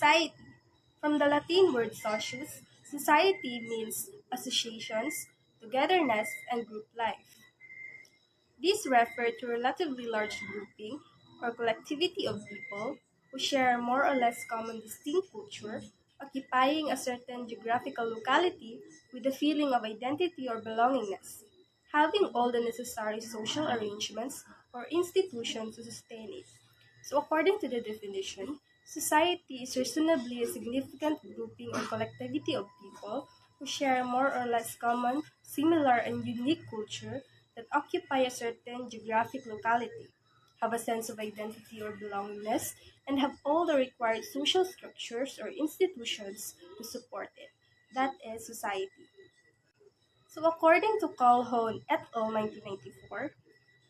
Society. From the Latin word socius, society means associations, togetherness, and group life. These refer to a relatively large grouping or collectivity of people who share more or less common distinct culture, occupying a certain geographical locality with a feeling of identity or belongingness, having all the necessary social arrangements or institutions to sustain it. So, according to the definition, society is reasonably a significant grouping or collectivity of people who share more or less common, similar, and unique culture that occupy a certain geographic locality, have a sense of identity or belongingness, and have all the required social structures or institutions to support it. That is society. So, according to Calhoun et al. 1994,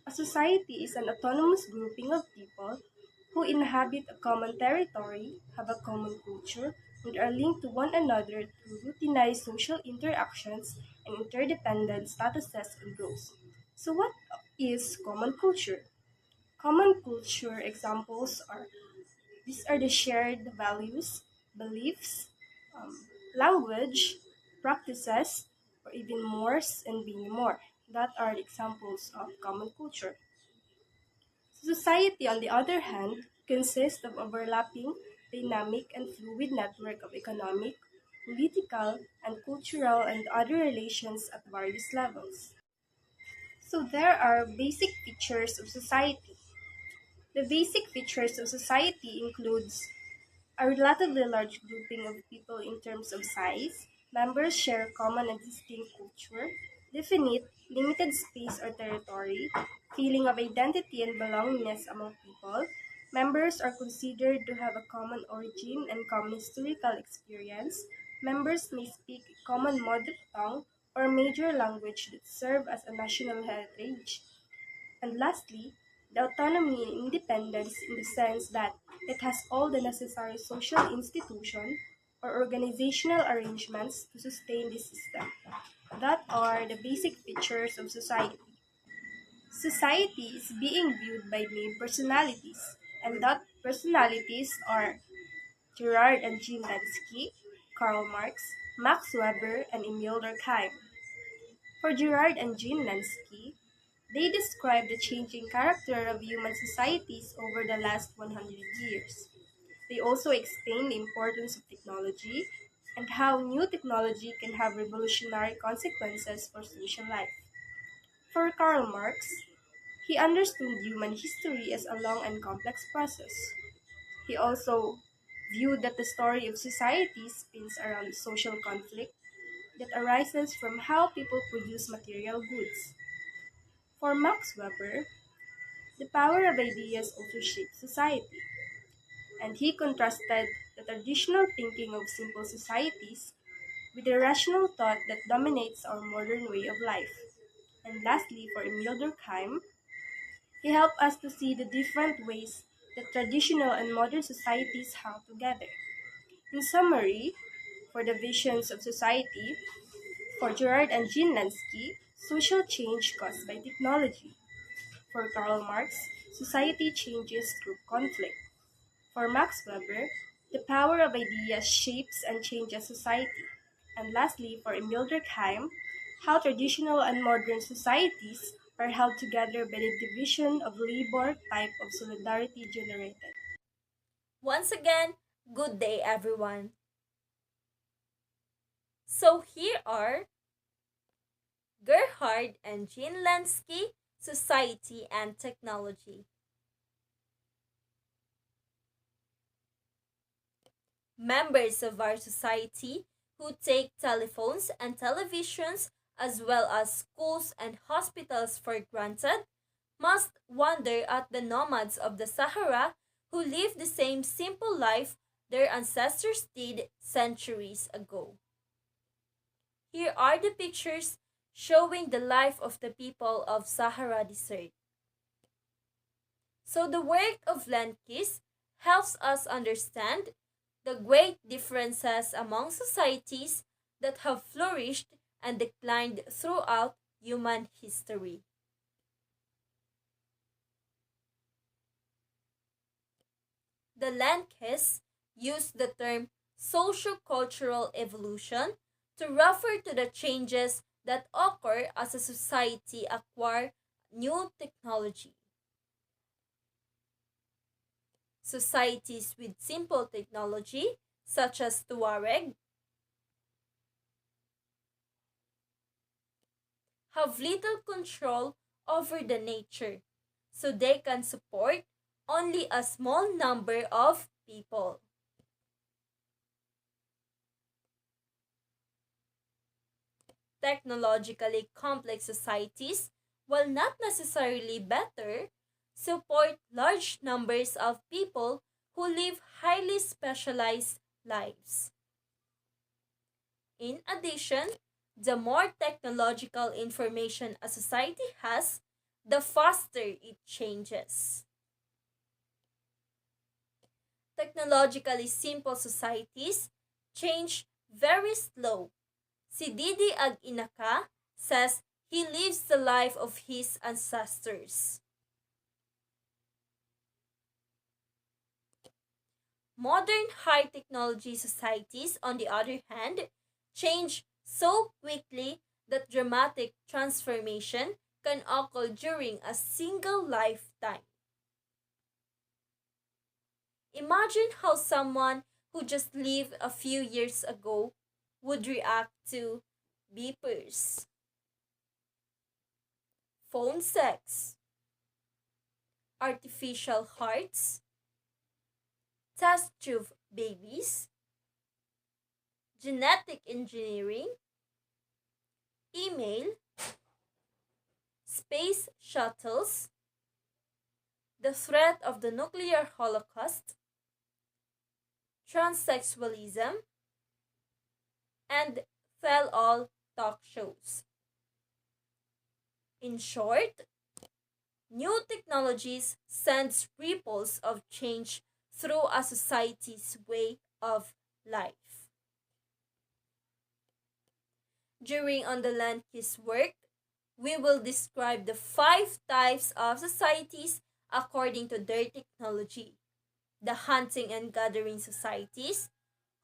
a society is an autonomous grouping of people who inhabit a common territory, have a common culture, and are linked to one another through routinized social interactions and interdependent statuses and roles. So, what is common culture? Common culture examples are these are the shared values, beliefs, language, practices, or even mores and being more. That are the examples of common culture. Society, on the other hand, consists of overlapping, dynamic, and fluid network of economic, political, and cultural and other relations at various levels. So there are basic features of society. The basic features of society includes a relatively large grouping of people in terms of size. Members share common and distinct culture, definite, limited space or territory, feeling of identity and belongingness among people. Members are considered to have a common origin and common historical experience. Members may speak a common mother tongue or major language that serve as a national heritage. And lastly, the autonomy and independence in the sense that it has all the necessary social institution or organizational arrangements to sustain this system. That are the basic features of society. Society is being viewed by main personalities, and that personalities are Gerard and Jean Lansky, Karl Marx, Max Weber, and Emile Durkheim. For Gerard and Jean Lansky, they describe the changing character of human societies over the last 100 years. They also explain the importance of technology and how new technology can have revolutionary consequences for social life. For Karl Marx, he understood human history as a long and complex process. He also viewed that the story of society spins around social conflict that arises from how people produce material goods. For Max Weber, the power of ideas also shapes society, and he contrasted the traditional thinking of simple societies with the rational thought that dominates our modern way of life. And lastly, for Emile Durkheim, he helped us to see the different ways that traditional and modern societies hang together. In summary, for the visions of society, for Gerard and Jean Lansky, social change caused by technology. For Karl Marx, society changes through conflict. For Max Weber, the power of ideas shapes and changes society. And lastly, for Emile Durkheim, how traditional and modern societies are held together by the division of labor type of solidarity generated. Once again, good day everyone. So here are Gerhard and Jean Lansky, Society and Technology. Members of our society who take telephones and televisions as well as schools and hospitals for granted must wonder at the nomads of the Sahara who live the same simple life their ancestors did centuries ago. Here are the pictures showing the life of the people of Sahara Desert. So the work of Lenkis helps us understand the great differences among societies that have flourished and declined throughout human history. The Lenkis use the term sociocultural evolution to refer to the changes that occur as a society acquire new technology. Societies with simple technology, such as Tuareg, have little control over the nature, so they can support only a small number of people. Technologically complex societies, while not necessarily better, support large numbers of people who live highly specialized lives. In addition, the more technological information a society has, the faster it changes. Technologically simple societies change very slow. Si Didi Ag-Inaka says he lives the life of his ancestors. Modern high technology societies, on the other hand, change so quickly that dramatic transformation can occur during a single lifetime. Imagine how someone who just lived a few years ago would react to beepers, phone sex, artificial hearts, test tube babies, genetic engineering, email, space shuttles, the threat of the nuclear holocaust, transsexualism, and tell all talk shows. In short, new technologies sends ripples of change through a society's way of life. During On the Land His work, we will describe the five types of societies according to their technology: the hunting and gathering societies,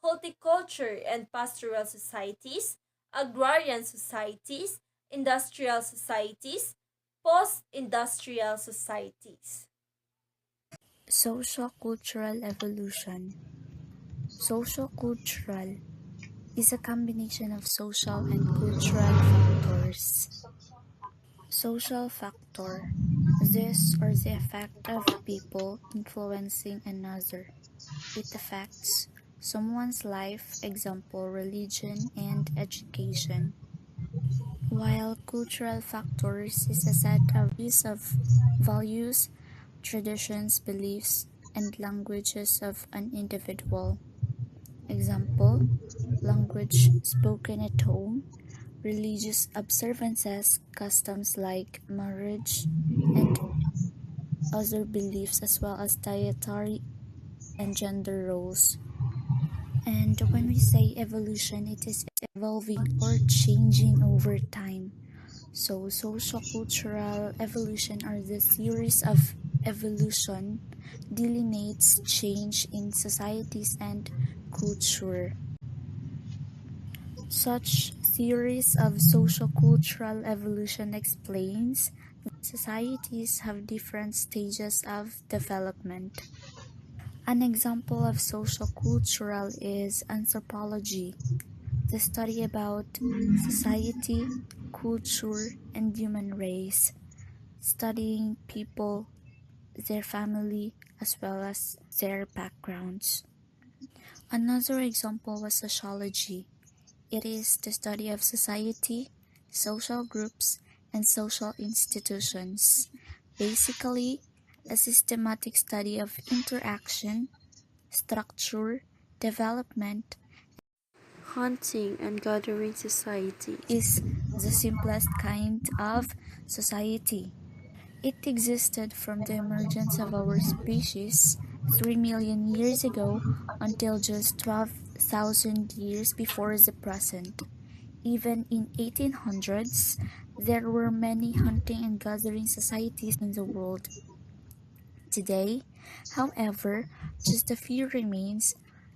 horticulture and pastoral societies, agrarian societies, industrial societies, post industrial societies. Sociocultural evolution. Sociocultural is a combination of social and cultural factors. Social factor. This or the effect of people influencing another. It affects someone's life, example, religion and education. While cultural factors is a set of values, traditions, beliefs, and languages of an individual. Example, language spoken at home, religious observances, customs like marriage, and other beliefs, as well as dietary and gender roles. And when we say evolution, it is evolving or changing over time. So sociocultural evolution are the theories of evolution delineates change in societies and culture. Such theories of sociocultural evolution explains that societies have different stages of development. An example of sociocultural is anthropology, the study about society, culture, and human race, studying people, their family, as well as their backgrounds. Another example was sociology. It is the study of society, social groups, and social institutions. Basically, a systematic study of interaction, structure, development. Hunting and gathering society is the simplest kind of society. It existed from the emergence of our species 3 million years ago until just 12,000 years before the present. Even in 1800s, there were many hunting and gathering societies in the world. Today, however, just a few remains,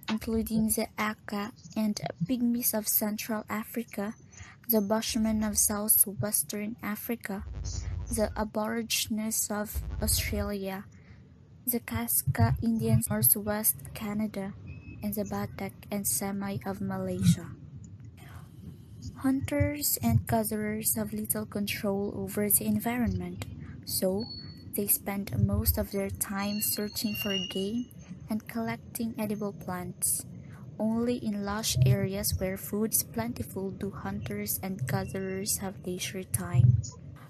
including the Aka and Pygmies of Central Africa, the Bushmen of southwestern Africa, the Aborigines of Australia, the Casca Indians of northwest Canada, and the Batak and Semai of Malaysia. Hunters and gatherers have little control over the environment, so they spend most of their time searching for game and collecting edible plants. Only in lush areas where food is plentiful do hunters and gatherers have leisure time.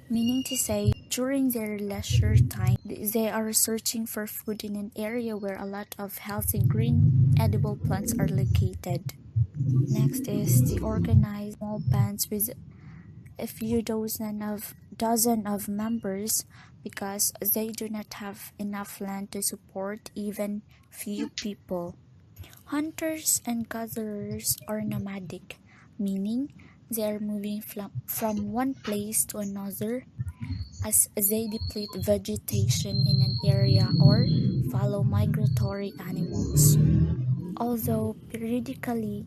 Meaning to say, during their leisure time, they are searching for food in an area where a lot of healthy green edible plants are located. Next is the organized small bands with a few dozen of members because they do not have enough land to support even few people. Hunters and gatherers are nomadic, meaning they are moving from one place to another as they deplete vegetation in an area or follow migratory animals. Although periodically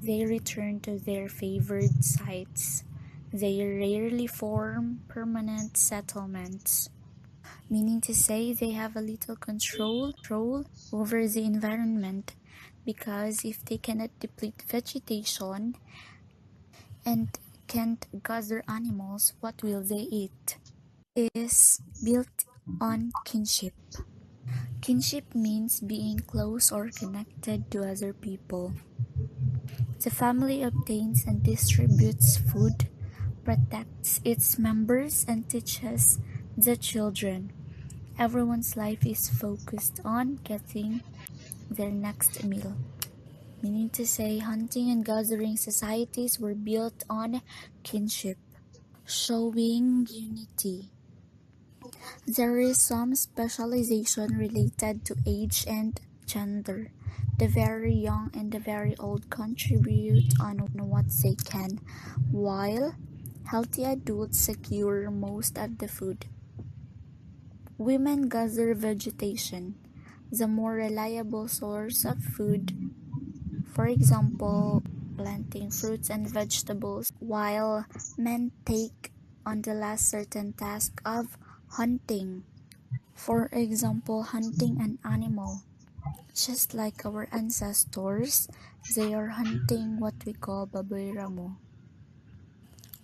they return to their favored sites, they rarely form permanent settlements, meaning to say they have a little control over the environment because if they cannot deplete vegetation and can't gather animals, what will they eat? It is built on kinship. Kinship means being close or connected to other people. The family obtains and distributes food, protects its members, and teaches the children. Everyone's life is focused on getting their next meal. Meaning to say, hunting and gathering societies were built on kinship, showing unity. There is some specialization related to age and gender. The very young and the very old contribute on what they can, while healthy adults secure most of the food. Women gather vegetation, the more reliable source of food, for example, planting fruits and vegetables, while men take on the less certain task of hunting. For example, hunting an animal. Just like our ancestors, they are hunting what we call baboy ramo.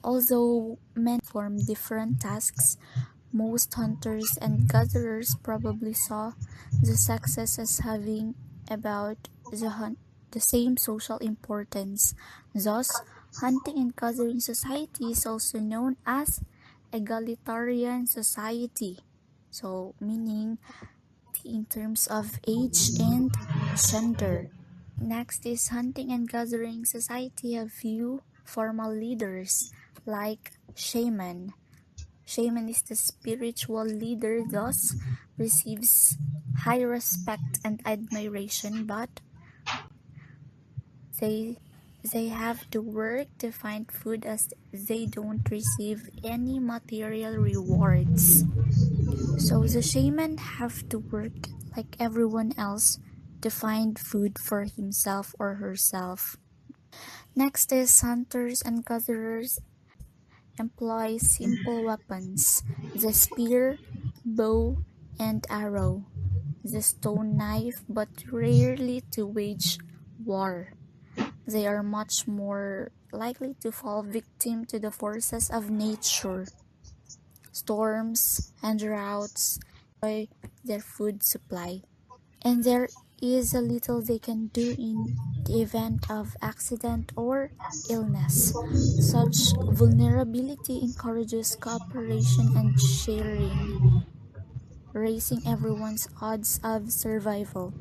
Although men perform different tasks, most hunters and gatherers probably saw the sexes as having about the same social importance. Thus, hunting and gathering society is also known as egalitarian society. So, meaning in terms of age and gender. Next is hunting and gathering society have few formal leaders like shaman. Shaman is the spiritual leader, thus receives high respect and admiration, but they have to work to find food as they don't receive any material rewards. So the shaman have to work like everyone else to find food for himself or herself. Next is hunters and gatherers employ simple weapons, the spear, bow, and arrow, the stone knife, but rarely to wage war. They are much more likely to fall victim to the forces of nature. Storms and droughts destroy their food supply, and there is a little they can do in the event of accident or illness. Such vulnerability encourages cooperation and sharing, raising everyone's odds of survival.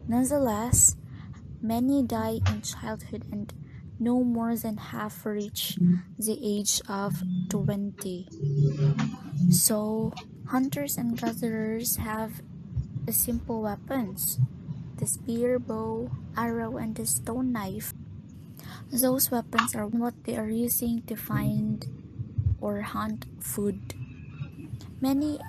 Nonetheless, many die in childhood and no more than half reach the age of 20. So, hunters and gatherers have simple weapons, the spear, bow, arrow, and the stone knife. Those weapons are what they are using to find or hunt food. Many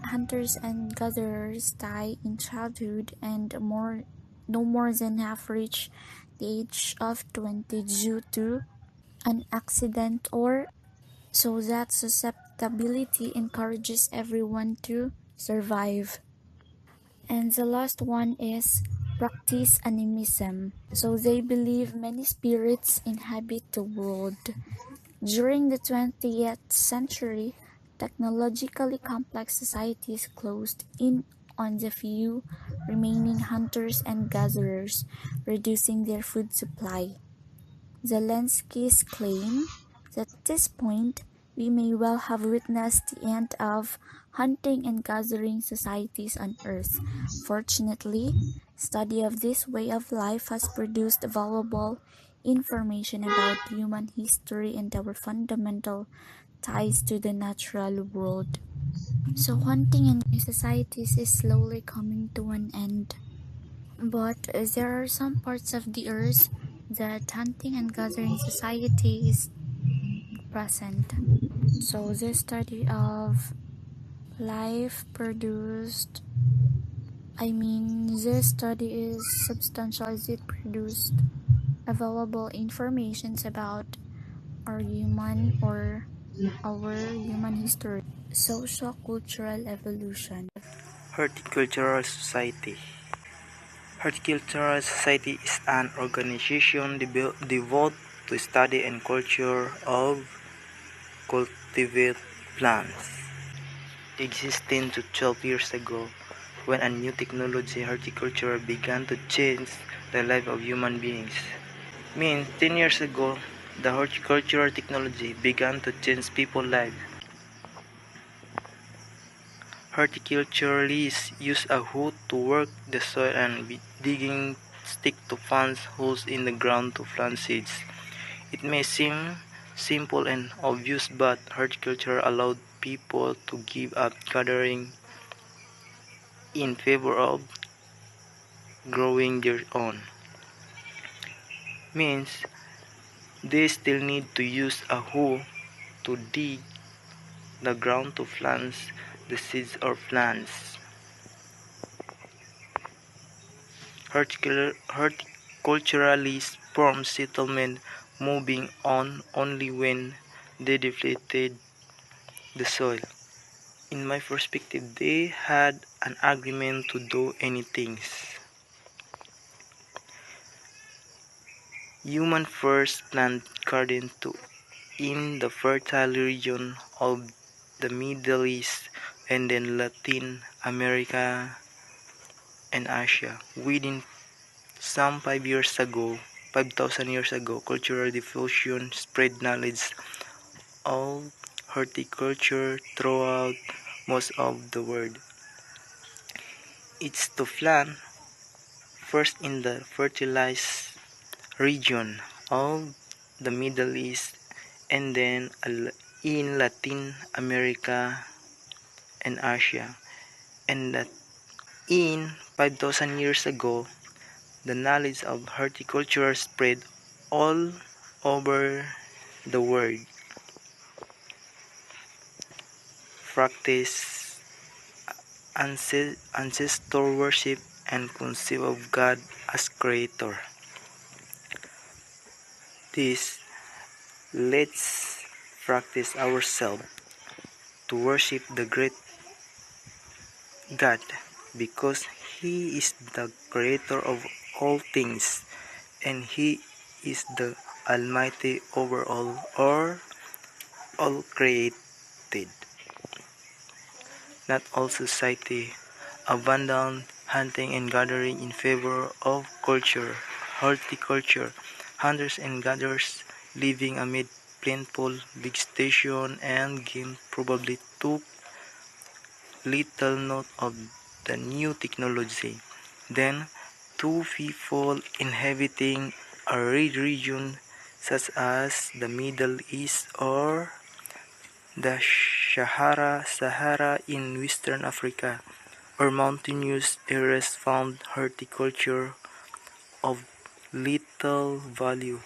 hunters and gatherers die in childhood and more no more than half reach the age of 20 due to an accident or so that susceptibility encourages everyone to survive. And the last one is practice animism. So they believe many spirits inhabit the world. During the 20th century, technologically complex societies closed in on the few remaining hunters and gatherers, reducing their food supply. Zelensky's claim that at this point we may well have witnessed the end of hunting and gathering societies on Earth. Fortunately, study of this way of life has produced valuable information about human history and our fundamental ties to the natural world. So hunting in societies is slowly coming to an end. But there are some parts of the earth that hunting and gathering society is present. So this study of life produced, this study is substantial as it produced available informations about our human history, social cultural evolution. Horticultural Society. Horticultural Society is an organization devoted to study and culture of cultivated plants. Existing to 12 years ago, when a new technology, horticulture, began to change the life of human beings. 10 years ago, the horticultural technology began to change people's lives. Horticulturalists use a hoe to work the soil and digging stick to punch holes in the ground to plant seeds. It may seem simple and obvious, but horticulture allowed people to give up gathering in favor of growing their own. Means they still need to use a hoe to dig the ground to plant the seeds or plants. Horticulturalists formed settlements, moving on only when they depleted the soil. In my perspective, they had an agreement to do anything. Human first planted gardens in the fertile region of the Middle East and then Latin America and Asia. Within some 5,000 years ago, cultural diffusion spread knowledge of horticulture throughout most of the world. It's to plant first in the fertilized region of the Middle East and then in Latin America and Asia, and that in 5,000 years ago, the knowledge of horticulture spread all over the world. Practice ancestor worship and conceive of God as creator. This let's practice ourselves to worship the great God because He is the creator of all things and He is the Almighty over all or all created. Not all society abandon hunting and gathering in favor of horticulture. Hunters and gatherers living amid plentiful vegetation and game probably took little note of the new technology. Then, two people inhabiting a region such as the Middle East or the Sahara in Western Africa or mountainous areas found horticulture of little value.